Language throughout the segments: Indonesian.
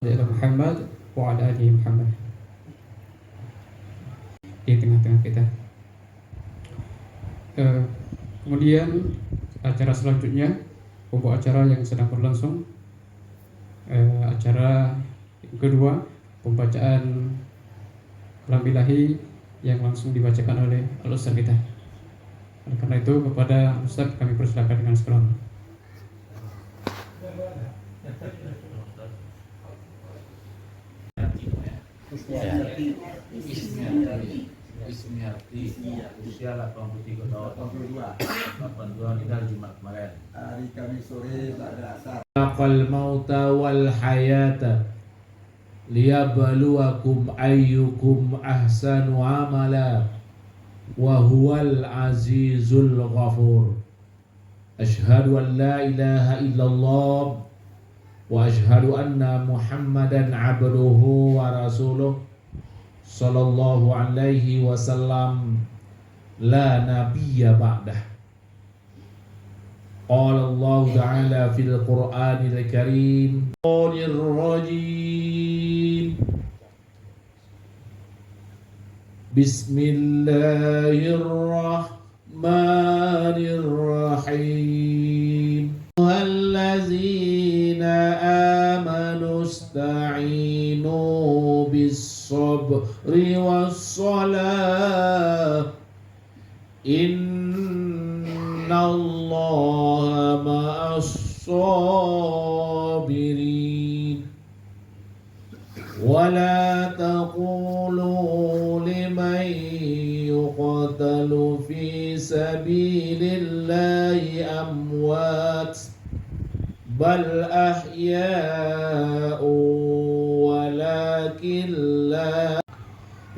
Ila Muhammad wa ala alihi Muhammad di tengah-tengah kita. Kemudian acara selanjutnya, pokok acara yang sedang berlangsung, acara yang kedua, pembacaan kalam ilahi yang langsung dibacakan oleh Al-Ustaz kita. Oleh karena itu kepada Ustaz kami persilakan dengan sekelom. Ismiati usia 83 tahun 82 meninggal Jumat kemarin. Hari Kamis sore pada asar. Al mauta wal hayata liyabluwakum ayyukum ahsanu amala wa huwal azizul ghafur. Asyhadu an la ilaha illallah wa asyhadu anna Muhammadan abduhu wa rasuluh sallallahu alaihi wasallam la nabiyya ba'dah. Qala Allah ta'ala fil Qur'anil Karim Qanir rajim Bismillahirrahmanirrahim Allazina amanu ista'inu bis-sabri was-salah Innallaha ma'as-sabirin wa la taqulu liman yuqtalu fi sabilillahi amwat bal ahya'u walakin la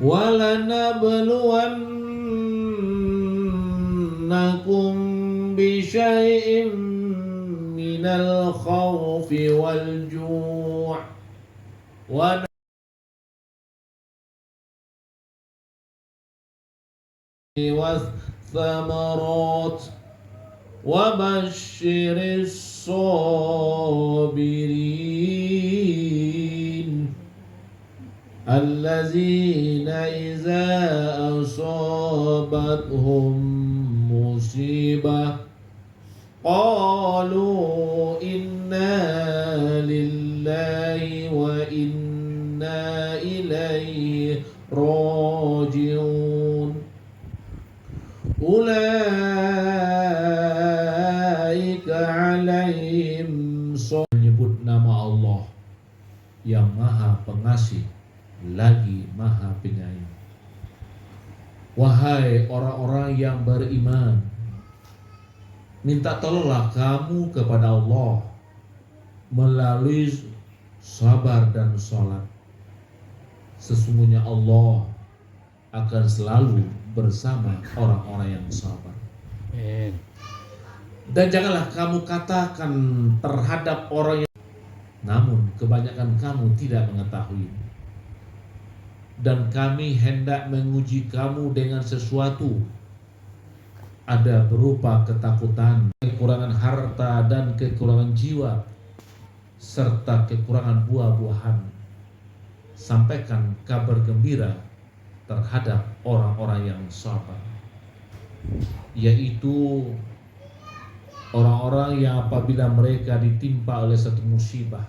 walanabluwannakum bisyai'in minal khawfi wal ju' wa والثمرات وبشر الصابرين الذين إذا أصابتهم مصيبة قالوا إنا لله وإنا إليه راجعون Ulaika alaihim menyebut nama Allah yang maha pengasih lagi maha penyayang. Wahai orang-orang yang beriman, minta tolonglah kamu kepada Allah melalui sabar dan sholat. Sesungguhnya Allah akan selalu bersama orang-orang yang sabar. Dan janganlah kamu katakan terhadap orang yang namun kebanyakan kamu tidak mengetahui. Dan kami hendak menguji kamu dengan sesuatu, ada berupa ketakutan, kekurangan harta dan kekurangan jiwa, serta kekurangan buah-buahan. Sampaikan kabar gembira terhadap orang-orang yang sabar, yaitu orang-orang yang apabila mereka ditimpa oleh satu musibah,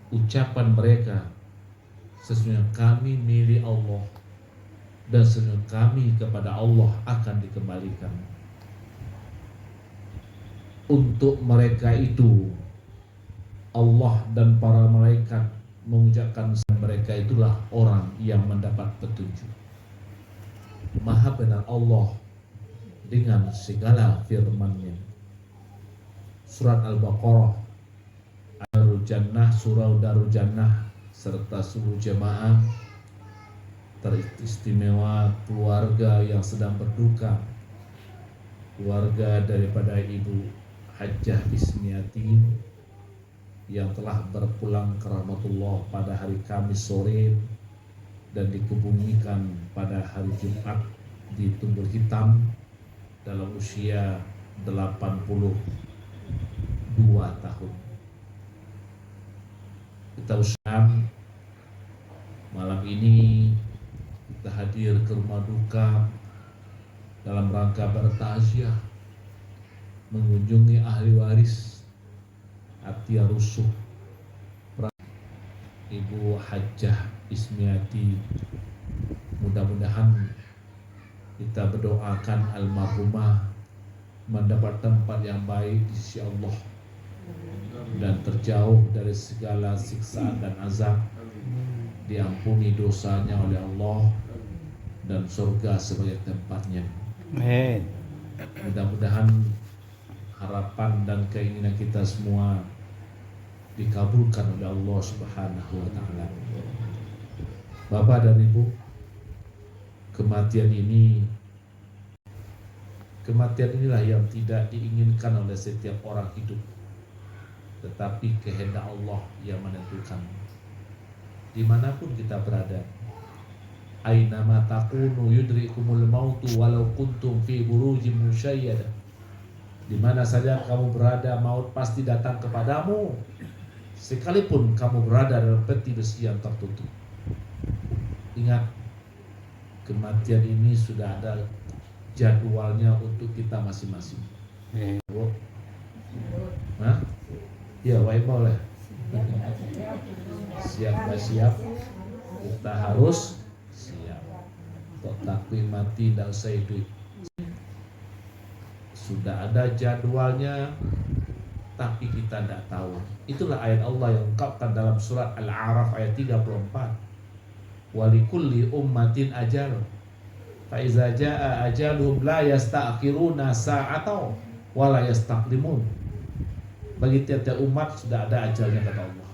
ucapan mereka, sesungguhnya kami milik Allah dan sesungguhnya kami kepada Allah akan dikembalikan. Untuk mereka itu Allah dan para malaikat mengucapkan mereka itulah orang yang mendapat petunjuk. Maha benar Allah dengan segala firman-Nya. Surat Al-Baqarah, Darul Jannah, surah Darul Jannah serta seluruh jemaah, teristimewa keluarga yang sedang berduka, keluarga daripada Ibu Hajjah Ismiati yang telah berpulang ke rahmatullah pada hari Kamis sore dan dikebumikan pada hari Jumat di Tunggul Hitam dalam usia 82 tahun. Kita usahakan malam ini kita hadir ke rumah duka dalam rangka bertaziah, mengunjungi ahli waris Atia Rusuh Ibu Hajjah Ismiati. Mudah-mudahan kita berdoakan almarhumah mendapat tempat yang baik di sisi Allah dan terjauh dari segala siksaan dan azab, diampuni dosanya oleh Allah dan surga sebagai tempatnya. Amin. Mudah-mudahan harapan dan keinginan kita semua dikabulkan oleh Allah Subhanahu wa taala. Bapak dan Ibu, kematian inilah yang tidak diinginkan oleh setiap orang hidup, tetapi kehendak Allah yang menentukan. Dimanapun kita berada, ainama takunu yudrikumul mautu walau kuntum fi burujim musyayyadah. Di mana saja kamu berada, maut pasti datang kepadamu, sekalipun kamu berada dalam peti besi yang tertutup. Ingat, kematian ini sudah ada jadwalnya untuk kita masing-masing. Hah? Ya, baik boleh. Siap gak siap? Kita harus siap. Kok takwi mati tidak usah hidup. Sudah ada jadwalnya, tapi kita tidak tahu. Itulah ayat Allah yang ungkapkan dalam surat Al-A'raf ayat 34. Walikulli ummatin ajal, fa iza jaa ajaluhum la yasta'khiruna sa'atan wa la yastaqdimun. Bagi tiap-tiap umat sudah ada ajalnya, kata Allah.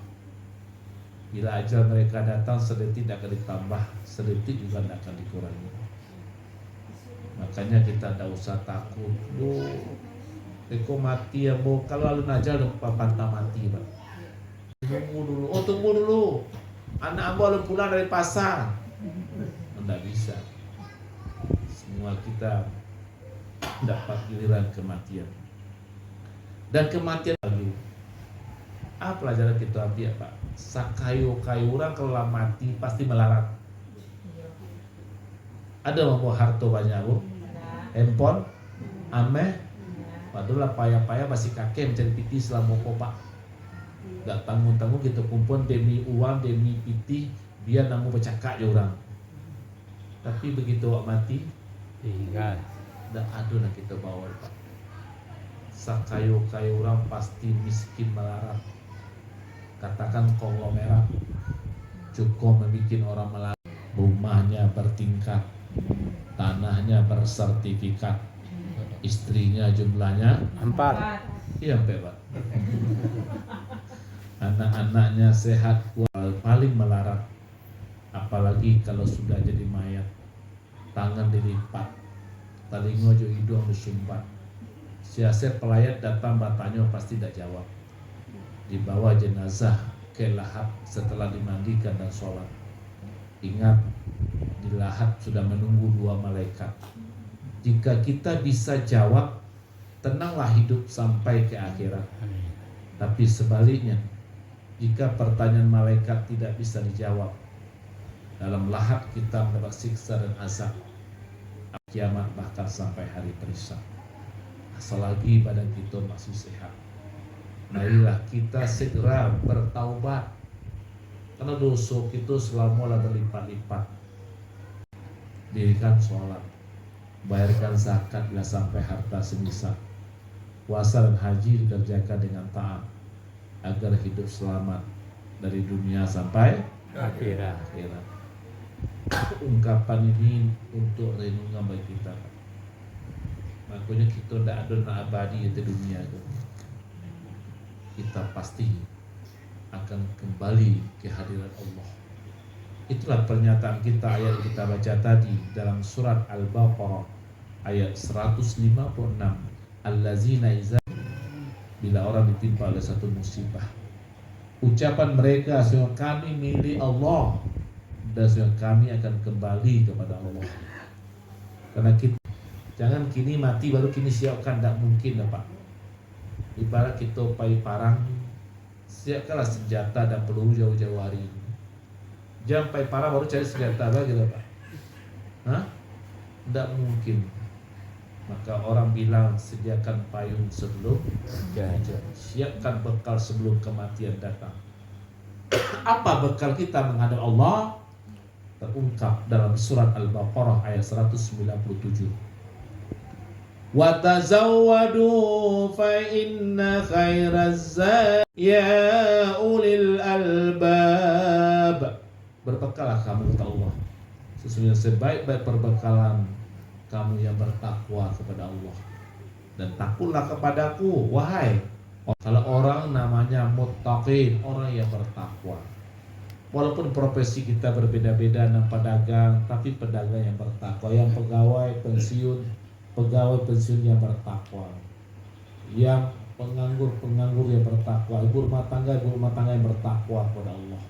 Bila ajal mereka datang, sedetik tidak akan ditambah, sedetik juga tidak akan dikurangi. Makanya kita tidak usah takut. Eko mati ya, bo. Kalau alun ajal pantang mati, Pak. Tunggu dulu. Anak baru pulang dari pasar. Tidak bisa. Semua kita dapat giliran kematian. Dan kematian lagi. Apa pelajaran kita ambil, Pak? Sakayu-kayu orang kalau mati pasti melarat. Ada mau harta banyak, Bu? Handphone, ameh, padahal payah-payah masih kakek mencari piti selama kopak. Gak tanggung-tanggung kita kumpul demi uang, demi piti, biar namu bercakap je orang. Tapi begitu awak mati, Tinggal. dah ada nak kita bawa, Pak. Sakayu-kayu orang pasti miskin melarat. Katakan konglomerat, cukup membuat orang melarat. Rumahnya bertingkat, tanahnya bersertifikat, istrinya jumlahnya 4. iya Pak. Anak-anaknya sehat, paling melarat. Apalagi kalau sudah jadi mayat, tangan dilipat, telinga jo hidung disumbat. Siasat pelayat datang bertanya pasti tidak jawab. Dibawa jenazah ke lahat setelah dimandikan dan sholat. Ingat, di lahat sudah menunggu 2 malaikat. Jika kita bisa jawab, tenanglah hidup sampai ke akhirat. Tapi sebaliknya, jika pertanyaan malaikat tidak bisa dijawab, dalam lahat kita mendapat siksa dan azab kiamat, bahkan sampai hari perisai. Selagi badan kita masih sehat, marilah kita segera bertaubat, karena dosa kita selama berlipat-lipat. Dirikan sholat, bayarkan zakat bila sampai harta sebisa, puasa dan haji dikerjakan dengan taat, agar hidup selamat dari dunia sampai Akhirat. akhirat. Ungkapan ini untuk renungan bagi kita. Makanya kita tidak ada nak abadi di dunia itu. Kita pasti akan kembali ke hadirat Allah. Itulah pernyataan kita, ayat yang kita baca tadi dalam surat Al-Baqarah ayat 156. Allazina iza, bila orang ditimpa oleh satu musibah, ucapan mereka, sesungguhnya kami milik Allah dan sesungguhnya kami akan kembali kepada Allah. Karena kita jangan kini mati baru kini siapkan, tidak mungkin, Pak. Ibarat kita pai parang Siapkanlah senjata dan peluru jauh-jauh hari ini. Jangan sampai parah baru cari senjata lagi lah Pak. Hah? Tidak mungkin. Maka orang bilang sediakan payung sebelum hujan. Siapkan bekal sebelum kematian datang. Apa bekal kita menghadap Allah? Terungkap dalam surat Al-Baqarah ayat 197. Wa tazawwadu fa inna khairaz zadi ya ulil albab. Berbekallah kamu kata Allah. Sesungguhnya sebaik-baik perbekalan kamu yang bertakwa kepada Allah. Dan takutlah kepadaku, wahai. Kalau orang namanya muttaqin, orang yang bertakwa. Walaupun profesi kita berbeda-beda, yang pedagang, tapi pedagang yang bertakwa. Yang pegawai pensiun yang bertakwa. Yang penganggur yang bertakwa. Ibu rumah tangga yang bertakwa kepada Allah.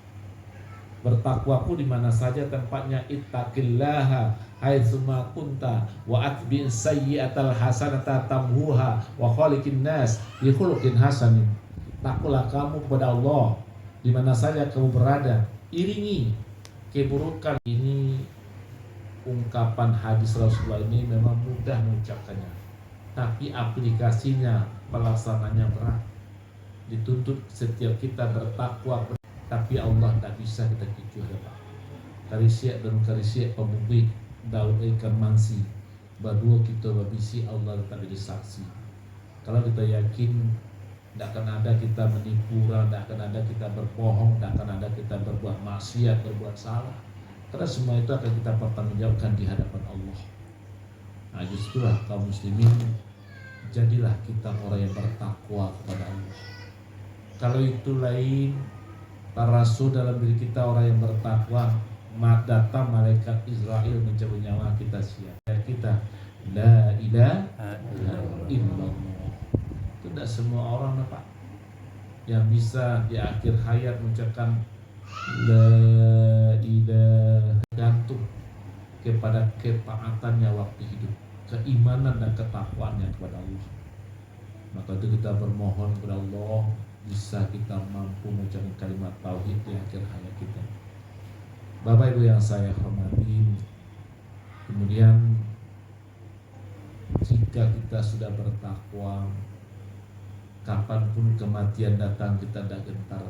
Bertakwa pun di mana saja tempatnya. Ittaqillaha haitsuma kunta wa atbi' sayyi'atal hasanata tamhuha wa khaliqin nas bi khuluqin hasanin. Takutlah kamu kepada Allah di mana saja kamu berada, iringi keburukan. Ini ungkapan hadis Rasulullah ini memang mudah mengucapkannya, tapi aplikasinya, pelaksananya berat. Dituntut setiap kita bertakwa, tapi Allah tidak bisa kita kecuh Pak. Karisiak dan karisiak pemubik daun ikan mangsi berdua kita berbisi Allah tak jadi saksi. Kalau kita yakin tidak akan ada kita menipu, tidak akan ada kita berbohong, tidak akan ada kita berbuat maksiat, berbuat salah. Karena semua itu akan kita pertanggungjawabkan di hadapan Allah. Nah justrulah kaum muslimin, jadilah kita orang yang bertakwa kepada Allah. Kalau itu lain, rasul dalam diri kita orang yang bertakwa, datang malaikat Israel mencabut nyawa kita siap. Kita la ilaha illallah. Itu tidak semua orang Pak yang bisa di akhir hayat mengucapkan la ilaha, gantung kepada ketaatannya waktu hidup, keimanan dan ketakwaannya kepada Allah. Maka itu kita bermohon kepada Allah bisa kita mampu mengucapkan kalimat tauhid di akhir hayat kita. Bapak Ibu yang saya hormati, kemudian jika kita sudah bertakwa, kapanpun kematian datang kita tidak gentar,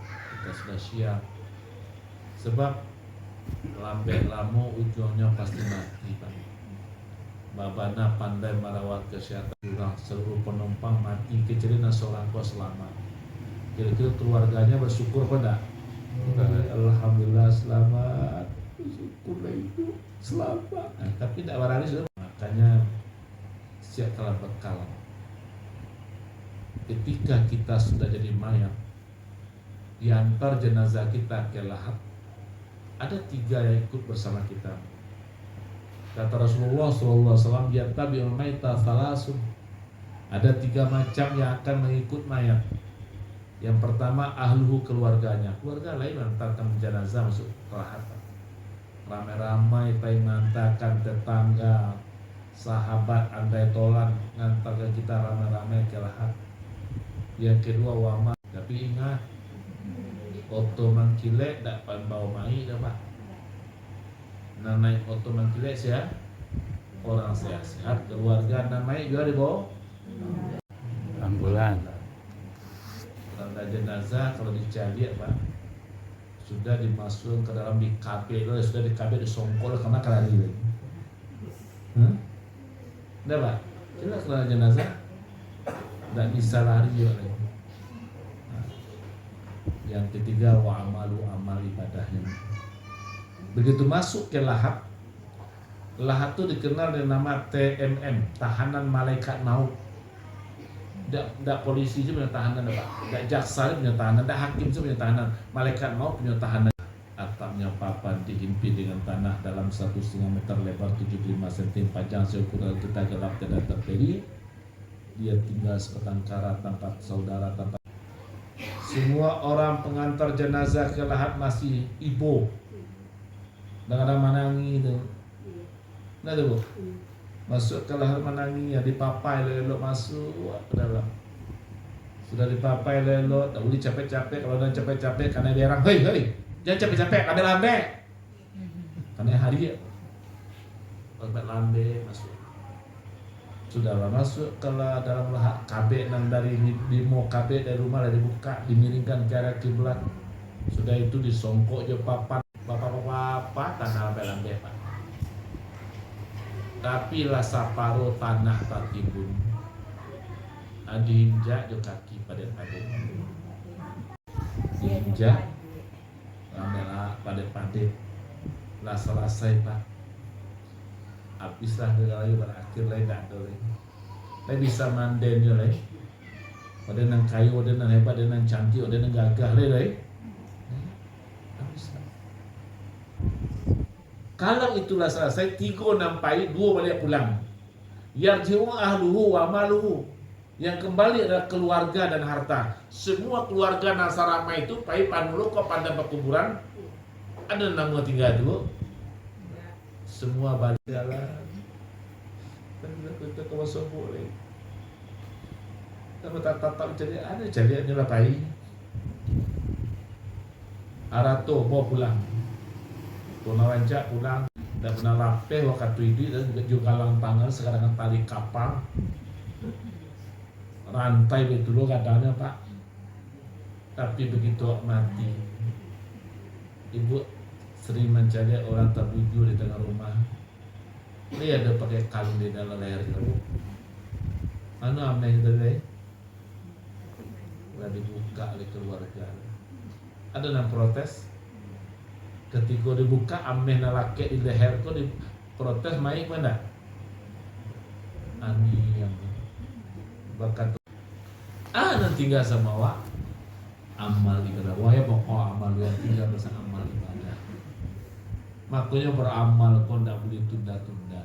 kita sudah siap. Sebab lambe lamo ujungnya pasti mati Pak. Babana pandai merawat kesehatan seluruh penumpang mati kecuali seorang kuat selamat. Kira-kira keluarganya bersyukur pada alhamdulillah selamat, bersyukurlah itu selamat. Nah, tapi tidak barangkali sudah, makanya siapkanlah bekal. Ketika kita sudah jadi mayat, diantar jenazah kita ke lahat, ada 3 yang ikut bersama kita. Kata Rasulullah SAW, yattabi'ul maita salasun. Ada 3 macam yang akan mengikut mayat. Yang pertama ahluhu, keluarganya. Keluarga lain mengantarkan jenazah masuk ke lahat. Ramai-ramai pai mengantarkan tetangga, sahabat, andai tolan mengantarkan kita ramai-ramai ke lahat. Yang kedua wama. Tapi ingat, oto mangkilek tak bawa mai dah Pak. Nah naik oto mangkilek siap orang sehat-sehat, keluarga namanya juga dibawa ambulan. Tanda jenazah kalau dicari Pak sudah dimasukkan ke dalam di KP itu, sudah di KP disongkol karena kelari. Udah Pak, kita kerana jenazah tidak bisa lari juga lagi. Nah, yang ketiga wa amalu amal ibadahnya. Begitu masuk ke lahat, lahat itu dikenal dengan nama TMM, tahanan malaikat maut. Tidak polisi itu punya tahanan Pak, tidak jaksa itu punya tahanan, tidak hakim itu punya tahanan, malaikat maut punya tahanan. Atapnya papan dihimpit dengan tanah dalam 1,5 meter lebar 75 cm panjang, seukuran kita gelap tidak terperi. Dia tinggal sebatang kara tanpa saudara, tanpa. Semua orang pengantar jenazah ke lahat masih ibu dengan manangi itu. Nah tu Bu, masuk ke lahat manangi ya, dipapai lelok masuk ke dalam. Sudah dipapai lelo, tak boleh capek-capek. Kalau dah capek-capek karena dia orang, hei, jangan capek-capek, lambe-lambe. Karena hari ya, lambe masuk. Sudahlah masuk ke dalam lahak KB nang dari bimo KB dari rumah dari buka dimiringkan ke arah kiblat. Sudah itu disongkok je papan bapak-bapak tanah lambe-lambe pak. Tapi lah saparo tanah tatibun. Diinjak jo kaki pada diinjak lamela pada lah selesai pak, habislah negara berakhir lain tak ada lain bisa manden je lain pada nang kayu ada nang hebat ada nang cantik ada nang gagah lain habislah. Kalau itulah selesai 3 nampai 2 balik pulang yarji'u ahluhu wa maluhu. Yang kembali adalah keluarga dan harta. Semua keluarga Nasarama itu pai panulu kok pandang kuburan ada nama tinggal dulu. Semua balik jalan. Kita ke masuk boleh. Kita tatap jadi ada jadi adalah pai. Arato bawa pulang. Tuna rancak pulang dan pernah rapeh waktu itu dan juga lampangan sekarang tali kapal. Rantai betul loh katanya pak. Tapi begitu mati, ibu sering mencari orang terbujuk di tengah rumah. Dia ada pakai kalung di dalam leher kamu. Mana ameh itu udah dibuka oleh keluarga. Ada yang protes. Ketika dibuka ameh nalake di leher kau diprotes main mana? Ani yang bakat. Nanti tinggal sama wak amal ibadah. Wah ya pokok amal yang tinggal bersama amal ibadah. Makanya beramal kau tidak boleh tunda-tunda.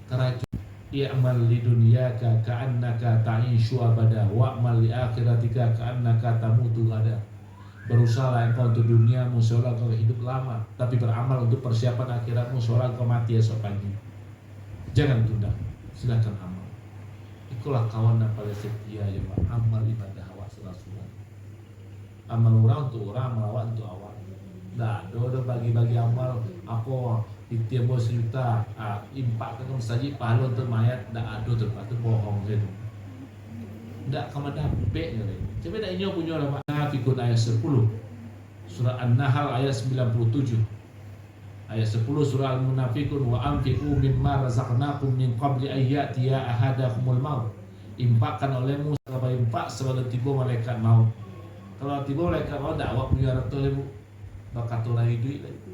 Kerajaan ia amal di dunia ka'annaka ta'ishu abada wa amal li akhiratika ka'annaka tamutu ada. Berusaha engkau untuk duniamu seolah kau hidup lama, tapi beramal untuk persiapan akhiratmu seolah kau mati esok pagi. Jangan tunda, silakan amal. Itulah kawan yang paling setia ya Pak. Amal ibadah awak surah-surah. Amal orang untuk orang, amal awak untuk awak. Dah, ada bagi-bagi amal. Aku itiam bos juta, impak ke saja pahala untuk mayat. Dah ada tempat tu bohong gitu. Dah kamu dapat ni. Coba dah inyo punya lah Pak. Nafikun ayat 10. Surah An-Nahl ayat 97. Ayat 10 surah Al-Munafiqun wa anfiqu mimma razaqnakum min qabli ayyatiya ahadakumul maut. Impakkan olehmu sebagai impak sebelum tiba malaikat maut. Kalau tiba malaikat maut dakwah punya ratu olehmu bakat orang hidup lagi.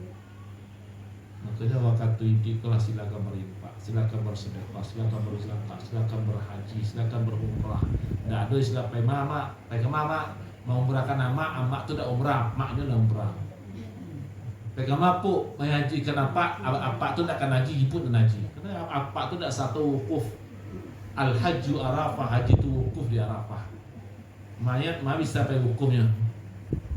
Makanya waktu hidup kalau silakan berimpak, silakan bersedekah, silakan berzakat, silakan berhaji, silakan berumrah. Tidak ada istilah mama, mama mau umrahkan amak tu dah umrah, maknya dah umrah. Pegang mampu menghaji kenapa? Apa tu nak kan haji pun nak haji. Kerana apa tu nak satu wukuf. Al-Hajju Arafah, haji tu wukuf di Arafah. Mayat mah bisa pergi wukufnya.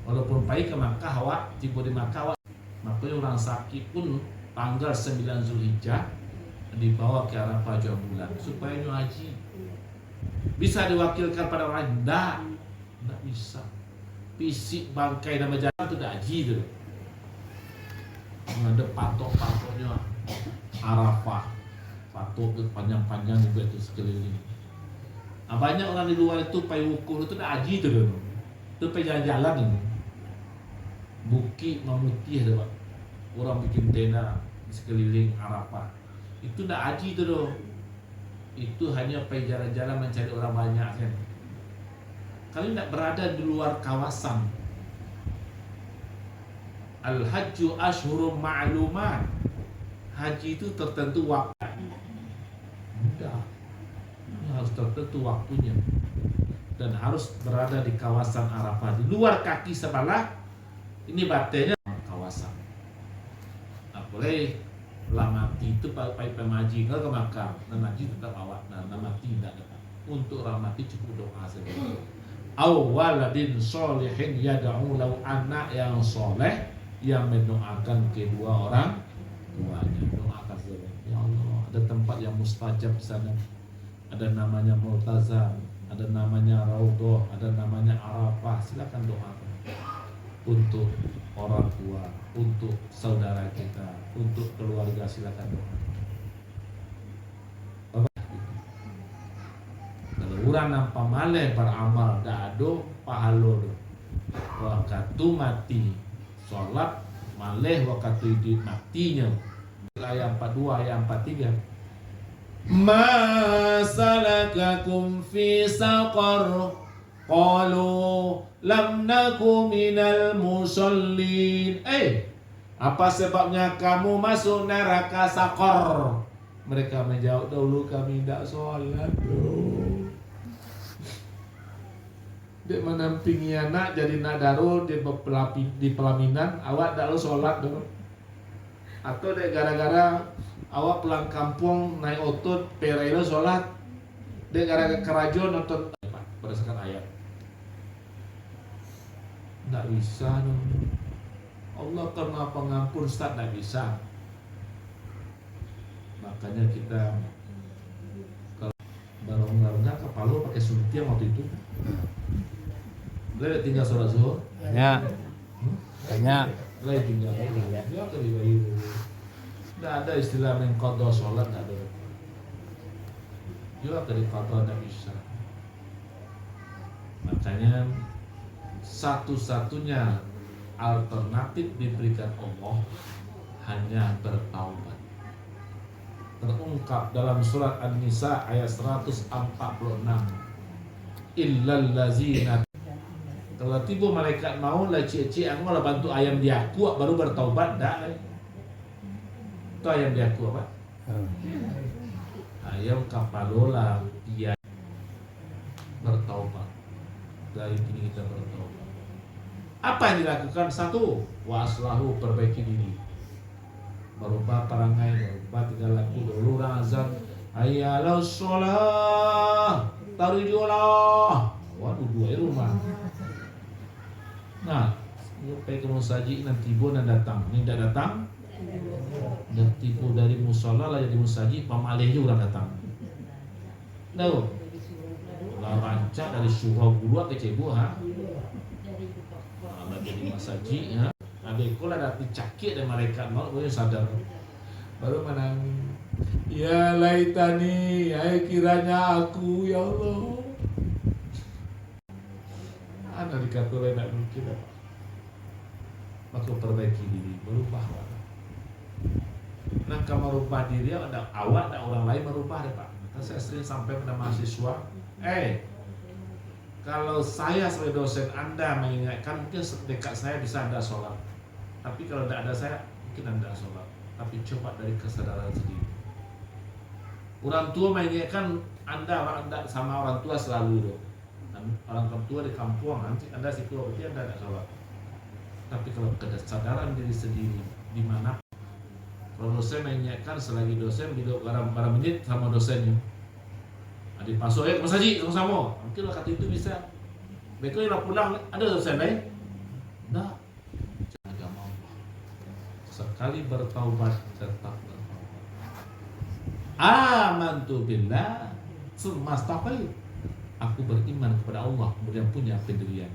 Walaupun pergi ke Makkah awak, tiba di Makkah awak. Makanya orang sakit pun tanggal 9 Zulhijjah dibawa ke Arafah jauh bulan supaya nyu haji. Bisa diwakilkan pada orang lain? Tak bisa. Fisik bangkai dan berjalan tu dah haji tu. Ada patok-patoknya Arafah, patok tu panjang-panjang juga tu sekeliling. Banyak orang di luar itu pergi wukuf itu dah haji tu dulu. Tu pergi jalan-jalan ini. Bukit memutih tu Pak. Orang bikin tenda di sekeliling Arafah. Itu dah haji tu dulu. Itu hanya pergi jalan-jalan mencari orang banyak kan. Kalian tak berada di luar kawasan. Al-Hajju ashhurum ma'lumat. Haji itu tertentu waktu. Mudah. Ini harus tertentu waktunya. Dan harus berada di kawasan Arafah. Di luar kaki sebelah. Ini batenya kawasan. Boleh lah mati itu pakai pemaji kalau ke Makkah. Dan haji tetap awak. Nah mati tidak dapat. Untuk orang mati cukup doa saja. Awaladin solihin yada'u lahu, anak yang soleh yang mendoakan kedua orang tuanya. Doakan saja. Ya Allah, ada tempat yang mustajab di sana. Ada namanya Multazam. ada namanya Raudhah, ada namanya Arafah, silakan doakan untuk orang tua, untuk saudara kita, untuk keluarga, silakan doakan. Kalau urang nampak malih beramal dak ado pahala do. Waktu mati sholat malih waktu hidup matinya. Ayat 42 ayat 43. Ma salakakum fi saqar qalu lam naku minal musallin. Apa sebabnya kamu masuk neraka Saqar? Mereka menjawab, dahulu kami tidak sholat. Dia menampingi anak jadi nak darul di pelaminan, awak tak lo sholat dong. Atau dek gara-gara awak pulang kampung naik otot perelo sholat, dek gara-gara kerajon nonton berdasarkan ayat. Tidak bisa dong. Allah karena pengampun, Ustaz tidak bisa. Makanya kita kalau barang-barangnya kepala pakai suntiang waktu itu. Boleh tinggal sholat zuhur? Banyak. Banyak. Boleh tinggal. Ya lebih baik. Tidak ada istilah mengqadha sholat, tidak ada. Juga dari qadha tidak bisa. Makanya satu-satunya alternatif diberikan Allah hanya bertaubat. Terungkap dalam surat An-Nisa ayat 146. Illal ladzina, kalau tiba malaikat mau lah cik-cik aku lah bantu ayam diaku baru bertaubat dah. Itu ayam diaku apa? Ayam kapalola dia bertaubat. Dari kini kita bertaubat. Apa yang dilakukan? Satu, waslahu, perbaiki diri. Merubah perangai, merubah tingkah laku, dulu azan, hayyalah sholat, tarujulah. Waduh, dua rumah. Nah, sampai ke musaji nanti tiba dan datang. Ini dah datang, dan tiba dari musola lah jadi musaji, pamalih juga datang. Tahu? Lah rancak dari surau gula ke cebu ha. Nah, jadi musaji ha. Adekku lah datang cakik dan mereka mau baru sadar, baru menang. Ya laitani, ay kiranya aku ya Allah. Ada dikata lain tak mungkin apa. Maka perbaiki diri, berubah. Nah kalau merubah diri ada awak, ada orang lain merubah deh Pak. Maka saya sering sampai pada mahasiswa, kalau saya sebagai dosen Anda mengingatkan, mungkin dekat saya bisa Anda sholat. Tapi kalau tidak ada saya, mungkin Anda sholat. Tapi coba dari kesadaran sendiri. Orang tua mengingatkan Anda sama orang tua selalu loh. Orang tua di kampung, nanti Anda sikul, berarti Anda tidak sholat. Tapi kalau kesadaran diri sendiri, di mana? Kalau dosen mengingatkan selagi dosen, bila barang menit sama dosennya. Adik pasok ya, Mas Haji, sama-sama. Mungkin lah kata itu bisa. Mereka yang pulang, ada dosen lain? Tidak. Agama Allah. Sekali bertaubat, tetap bertaubat. Amantu billah, semastaqil. Aku beriman kepada Allah, kemudian punya pendirian,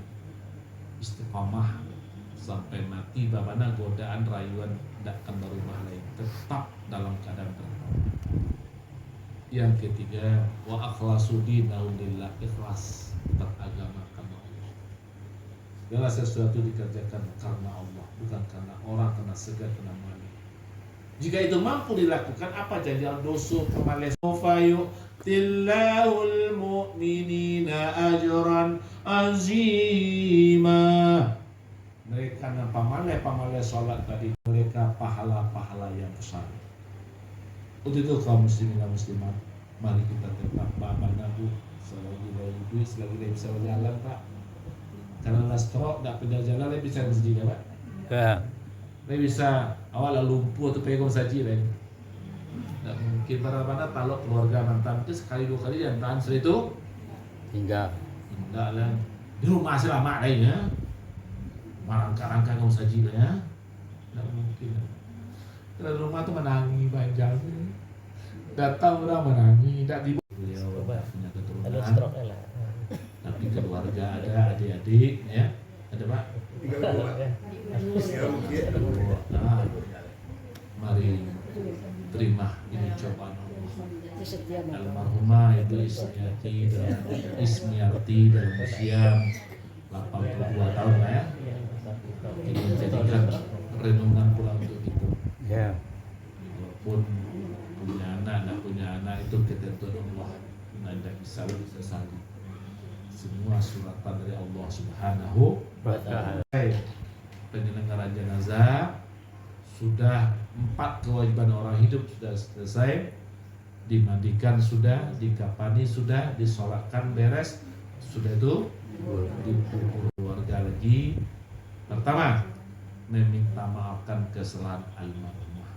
istiqamah sampai mati. Babana godaan rayuan tidak akan berubah lain, tetap dalam keadaan bertaubat. Yang ketiga, wa akhlasu dinahu lillah, ikhlas beragama karena Allah. Segala sesuatu dikerjakan karena Allah, bukan karena orang, karena segan, karena malu. Jika itu mampu dilakukan, apa janji dosa kemales fayu tillahul mu'minina ajran azima. Mereka yang pamalai sholat tadi, mereka pahala-pahala yang besar. Untuk itu kaum muslimin dan muslimat, mari kita tetap ba'amanahu selagi dari duit, selagi dia bisa berjalan Pak. Karena stroke, tak pindah jalan, dia bisa masjid Pak. Ya. Dia bisa awal lumpuh tu pegang saji lain. Tak mungkin mana-mana talok keluarga mantan itu sekali dua kali dan tahan setelah itu Tinggal. tidak lah. Di rumah masih lama lainnya. Marangka-rangka kamu saji lah ya. Tidak mungkin. Kalau di rumah tu menangi panjang. Datang orang menangi, tidak di beliau punya keturunan. adik ya. Ada Pak? Nah, mari terima ini cobaan Allah. Almarhumah Ibu Ismiarti dalam usia 82 tahun lah ya. Ini menjadikan renungan pula untuk itu. Ya. Walaupun punya anak itu ketentuan Allah, tidak bisa sesali. Semua suratan dari Allah Subhanahu wa Ta'ala. Penyelenggaraan jenazah sudah 4 kewajiban orang hidup sudah selesai, dimandikan sudah, dikafani sudah, disolatkan beres, sudah itu dipukul keluarga lagi. Pertama, meminta maafkan kesalahan almarhumah.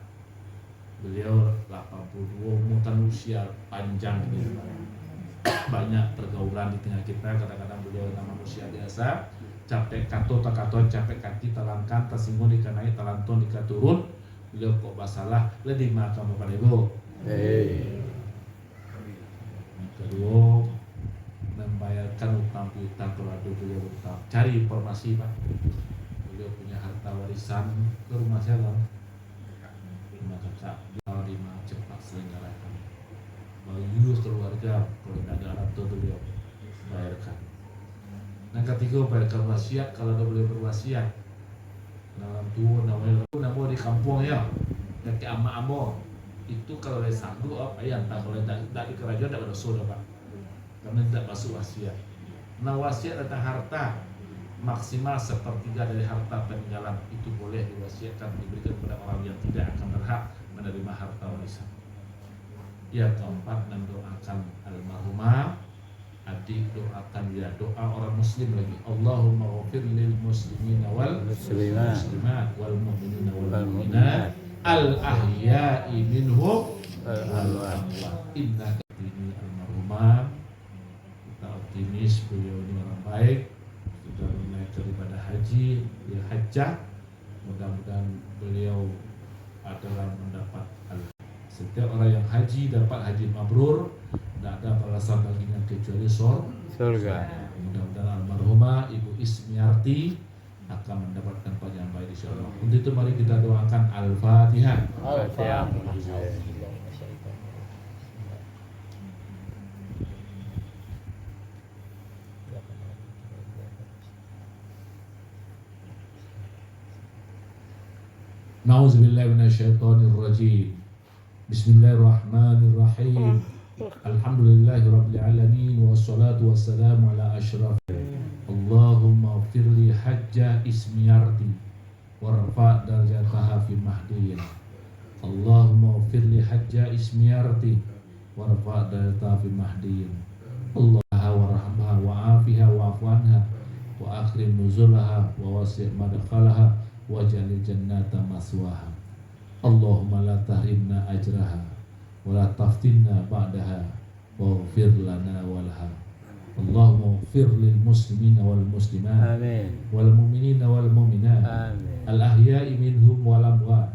Beliau 82, mutan usia panjang ini. Banyak pergaulan di tengah kita, kadang-kadang beliau nama usia biasa, capek kato capek kaki talangkan tersinggung dikenai talanton dikaturun, beliau kok masalah lebih makan Bapak Ibu. Yang kedua, membayarkan utang-utang kalau ada beliau utang. Cari informasi Pak, beliau punya harta warisan ke rumah saya loh. Rumah kakak, lima cepat selenggarakan. Bayu keluarga kalau tidak ada anak tuh beliau bayarkan. Nah ketiga bayarkan wasiat kalau ada beliau berwasiat. Dalam tua nama di kampung ya, dari ama-ama itu kalau ada sanggup apa ya, entah kalau tidak di kerajaan tidak ada soda Pak, karena tidak masuk wasiat. Nah wasiat tentang harta maksimal sepertiga dari harta peninggalan itu boleh diwasiatkan diberikan kepada orang yang tidak akan berhak menerima harta warisan. Yang keempat, mendoakan almarhumah adik, doakan dia, doa orang muslim lagi. Allahumma ghafir lil muslimina wal muslimat wal mu'minina wal mu'minat al ahya'i minhum wal amwat. Innaka ini almarhumah, kita optimis beliau ini orang baik, sudah menunaikan ibadah haji, dia hajjah. Mudah-mudahan beliau adalah mendapat setiap orang yang haji dapat haji mabrur, tidak ada balasan baginya kecuali surga. Mudah-mudahan almarhumah Ibu Ismiarti akan mendapatkan panjang baik insyaallah. Untuk itu mari kita doakan Al-Fatihah. Al-Fatihah. Nauzubillahi minasyaitonir rajim. Bismillahirrahmanirrahim. Alhamdulillahirabbil alamin wassalatu wassalamu ala asyraf. Allahumma ighfir li hajjah Ismiarti warfa' darajataha fi mahdiyyin. Allahumma ighfir li hajjah Ismiarti warfa' darajataha fi mahdiyyin. Allahumma warhamha wa'afiha wa'fu anha wa akrim nuzulaha wa wasi' madkhalaha waj'al jannata maswaha. Allahumma la tahrimna ajraha wa la taftinna ba'daha waghfir lana walha. Allahumma ighfir lil muslimina wal muslimat wal mu'minina wal mu'minat al ahya'i minhum wal amwat.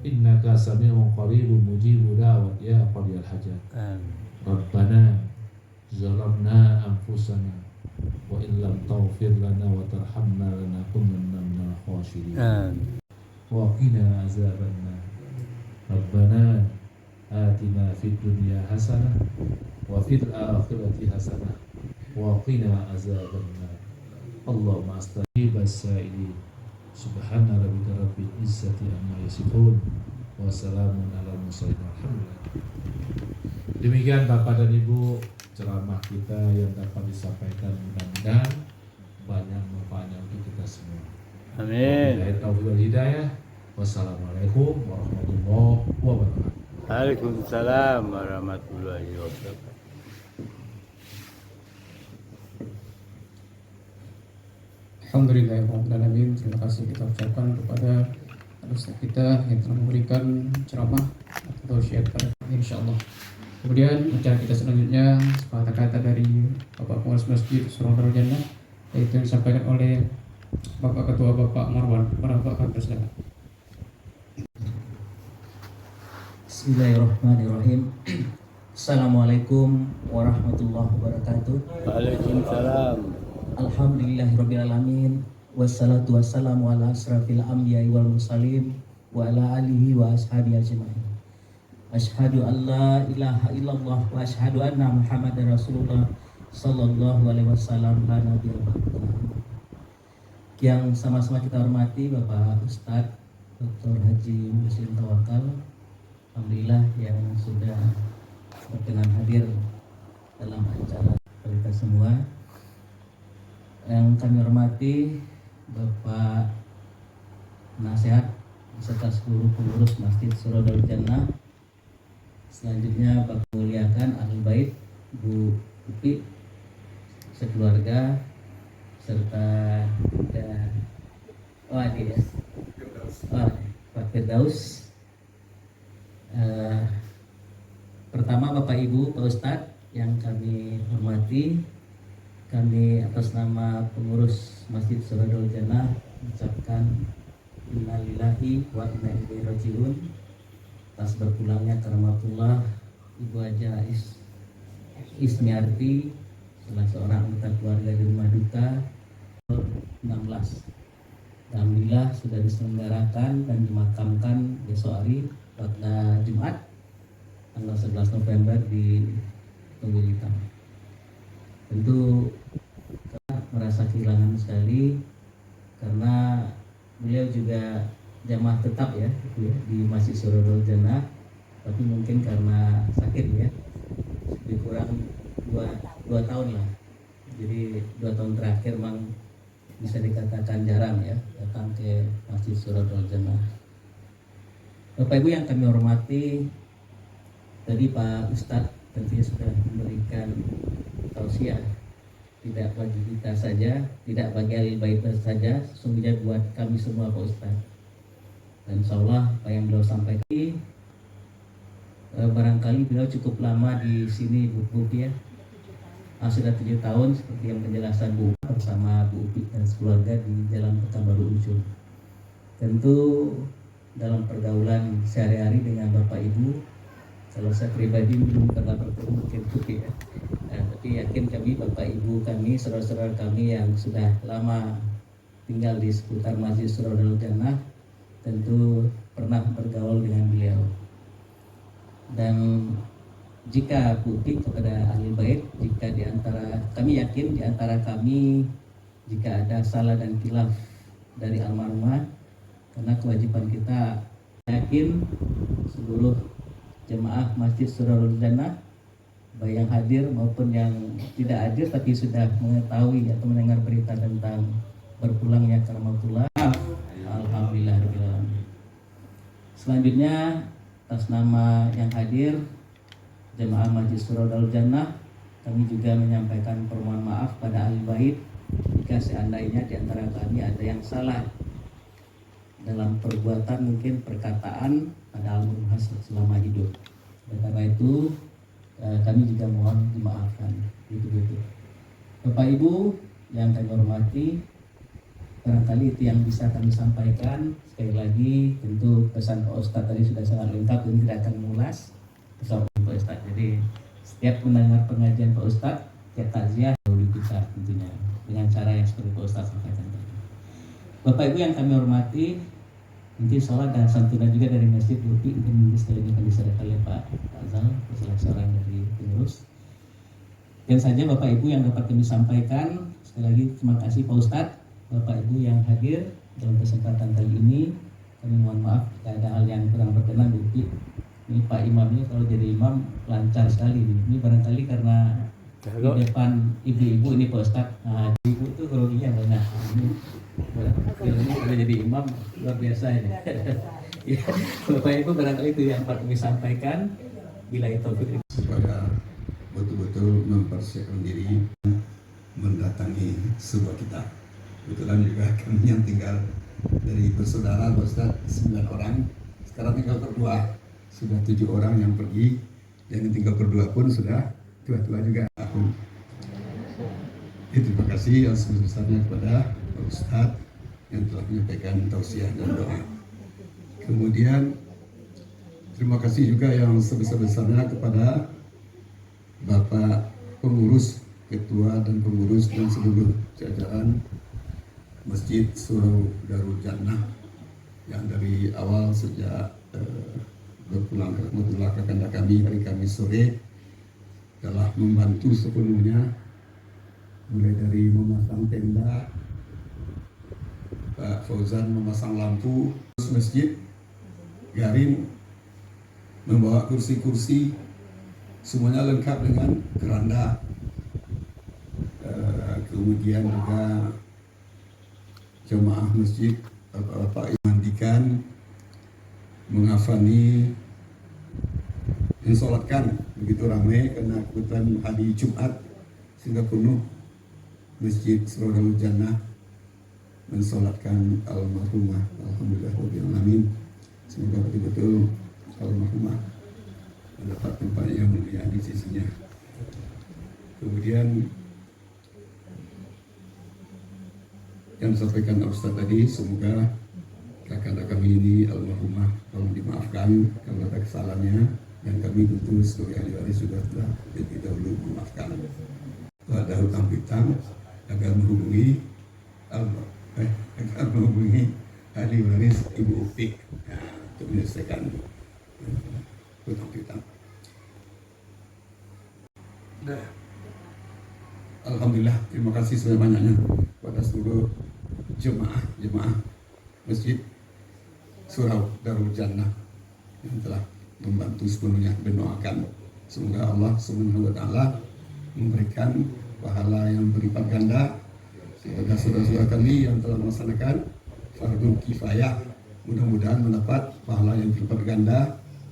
Innaka sami'un qaribun mujibu da'wat ya qadiyal hajat. Rabbana zalamna anfusana wa in lam taghfir lana wa tarhamna lanakunanna minal khasirin. Wa qina azabannar. Rabbana atina fid dunya hasanah wa fil akhirati hasanah wa qina azabannar. Allahumma astajibas sa'ilin. Subhana rabbika rabbil izzati amma yasifun wa salamun alal mursalin walhamdulillah. Demikian Bapak dan Ibu ceramah kita yang dapat disampaikan, mudah-mudahan banyak manfaatnya untuk kita semua. Amin. Taufiq wal hidayah. Wassalamualaikum warahmatullahi wabarakatuh. Waalaikumsalam warahmatullahi wabarakatuh. Alhamdulillahirrahmanirrahim. Terima kasih kita ucapkan kepada Ustaz kita yang telah memberikan ceramah atau syiar pada insyaallah. Kemudian acara kita selanjutnya kata-kata dari Bapak Pengurus Masjid Surau Jannah, yaitu yang disampaikan oleh Bapak Ketua Bapak Marwan. Bapak Presiden. Bismillahirrahmanirrahim. Assalamualaikum warahmatullahi wabarakatuh. Waalaikumsalam. Alhamdulillahirrabbilalamin. Wassalatu wassalamu ala asrafil anbiya'i wal mursalin wa ala alihi wa ashabi ajma'in. Asyhadu an la ilaha illallah wa asyhadu anna Muhammadar Rasulullah sallallahu alaihi wasallam la nabiyya ba'dahu. Yang sama-sama kita hormati Bapak Ustadz Dr. Haji Muslim Tawakal, alhamdulillah yang sudah berkenan hadir dalam acara kita semua. Yang kami hormati Bapak Nasihat beserta seluruh pengurus Masjid Surah Darul Jannah. Selanjutnya Bapak muliakan Ahlul Bait, Bu Upi sekeluarga, serta Pak Firdaus. Pertama Bapak Ibu, Pak Ustadz yang kami hormati, kami atas nama pengurus Masjid Surah Darul Jannah mengucapkan innalillahi wa inna ilaihi rajiun atas berpulangnya karamatullah Ibu Haja Ismiarti, salah seorang anggota keluarga di rumah duka 16. Alhamdulillah sudah diselenggarakan dan dimakamkan besok hari pada Jumat tanggal 11 November di Tunggul Hitam. Tentu kita merasa kehilangan sekali karena beliau juga jamaah tetap ya di Masjid Surah Darul Jannah, tapi mungkin karena sakit ya lebih kurang 2 tahun lah. Jadi 2 tahun terakhir memang bisa dikatakan jarang ya datang ke Masjid Surah Darul Jannah. Bapak Ibu yang kami hormati, tadi Pak Ustadz tentunya sudah memberikan tausiah, tidak bagi kita saja, tidak bagi ahli bait saja, sesungguhnya buat kami semua Pak Ustadz. Dan insya Allah apa yang beliau sampaikan, barangkali beliau cukup lama di sini Bu ya, sudah 7 tahun seperti yang penjelasan Bu bersama Bu Upi dan keluarga di Jalan Pekanbaru Uncul. Tentu dalam pergaulan sehari-hari dengan Bapak Ibu, kalau saya pribadi belum pernah bertemu mungkin Upi ya, tapi yakin kami Bapak Ibu kami, saudara-saudara kami yang sudah lama tinggal di seputar Masjid Surah Darul Jannah tentu pernah bergaul dengan beliau. Dan jika bukti kepada ahli bait, jika diantara kami yakin diantara kami jika ada salah dan khilaf dari almarhumah, karena kewajiban kita yakin seluruh jemaah Masjid Surah Darul Jannah baik yang hadir maupun yang tidak hadir tapi sudah mengetahui atau mendengar berita tentang berpulangnya karamatullah. Alhamdulillahirrahmanirrahim. Selanjutnya atas nama yang hadir jemaah Masjid Surah Darul Jannah, kami juga menyampaikan permohonan maaf pada ahli bait jika seandainya di antara kami ada yang salah dalam perbuatan mungkin perkataan pada almarhum selama hidup. Dan karena itu kami juga mohon dimaafkan. Gitu. Bapak Ibu yang kami hormati, barangkali itu yang bisa kami sampaikan. Sekali lagi tentu pesan Pak Ustadz tadi sudah sangat lengkap dan tidak akan mengulas bersama Pak Ustadz. Jadi setiap mendengar pengajian Pak Ustadz, setiap takziah dahulu kita tentunya dengan cara yang seperti Pak Ustadz sampaikan tadi. Bapak Ibu yang kami hormati, nanti sholat dan santunan juga dari Masjid Lupi mungkin sekali lagi akan diserahkan oleh Pak Azal, salah seorang dari pengurus. Dan saja Bapak Ibu yang dapat kami sampaikan, sekali lagi terima kasih Pak Ustadz, Bapak Ibu yang hadir dalam kesempatan kali ini. Kami mohon maaf jika ada hal yang kurang berkenan Lupi. Ini Pak Imamnya kalau jadi imam lancar sekali. Ini barangkali karena di depan ibu-ibu ini Pak Ustadz. Nah, ibu itu groginya banyak. Ini kalau jadi imam luar biasa ini. Ya, Bapak Ibu barangkali itu yang Pak kami sampaikan. Bila itu supaya betul-betul mempersiapkan diri mendatangi sebuah kitab. Kebetulan juga kami yang tinggal dari bersaudara Pak Ustadz 9 orang, sekarang tinggal berdua. Sudah 7 orang yang pergi, yang tinggal berdua pun sudah tua-tua juga. Aku terima kasih yang sebesar-besarnya kepada Pak Ustadz yang telah menyampaikan tausiah dan doa. Kemudian terima kasih juga yang sebesar-besarnya kepada Bapak pengurus, ketua dan pengurus dan seluruh jajaran Masjid Surau Darul Jannah yang dari awal sejak berpulang ke rahmatullah kakanda kami hari Kamis sore telah membantu sepenuhnya, mulai dari memasang tenda, Pak Fauzan memasang lampu, masjid, Garin membawa kursi-kursi, semuanya lengkap dengan keranda. Kemudian juga jemaah masjid bapak-bapak yang mandikan, menghafani, mensolatkan begitu ramai karena kebetulan hari Jumat sehingga penuh Masjid Surau Darul Jannah mensolatkan almarhumah. Alhamdulillah rabbil alamin. Semoga betul-betul almarhumah mendapat tempat yang mulia di sisinya. Kemudian yang disampaikan Ustaz tadi, semoga kakak kami ini almarhumah tolong dimaafkan kalau ada kesalahannya, dan kami tentu sebagai ahli waris juga telah lebih dahulu memaafkan. Kalau ada hutang piutang agar menghubungi ahli waris Ibu Upik untuk menyelesaikan hutang piutang. Alhamdulillah, terima kasih sebanyak-banyaknya kepada seluruh jemaah Masjid Surau Darul Jannah yang telah membantu sepenuhnya, mendoakan semoga Allah Subhanahu wa taala memberikan pahala yang berlipat ganda kepada saudara-saudara kami yang telah melaksanakan fardu kifayah. Mudah-mudahan mendapat pahala yang berlipat ganda,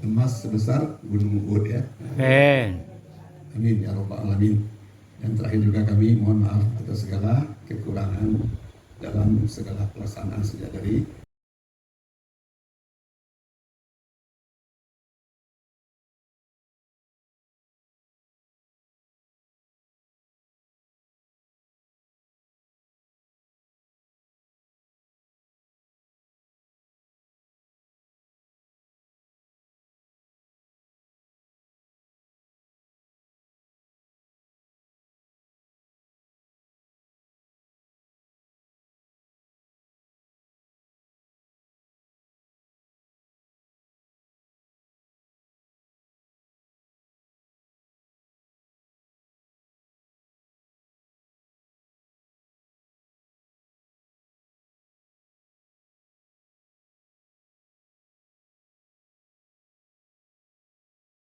emas sebesar gunung Uhud ya. Amin ya rabbal alamin. Dan terakhir juga kami mohon maaf atas segala kekurangan dalam segala pelaksanaan sejak dari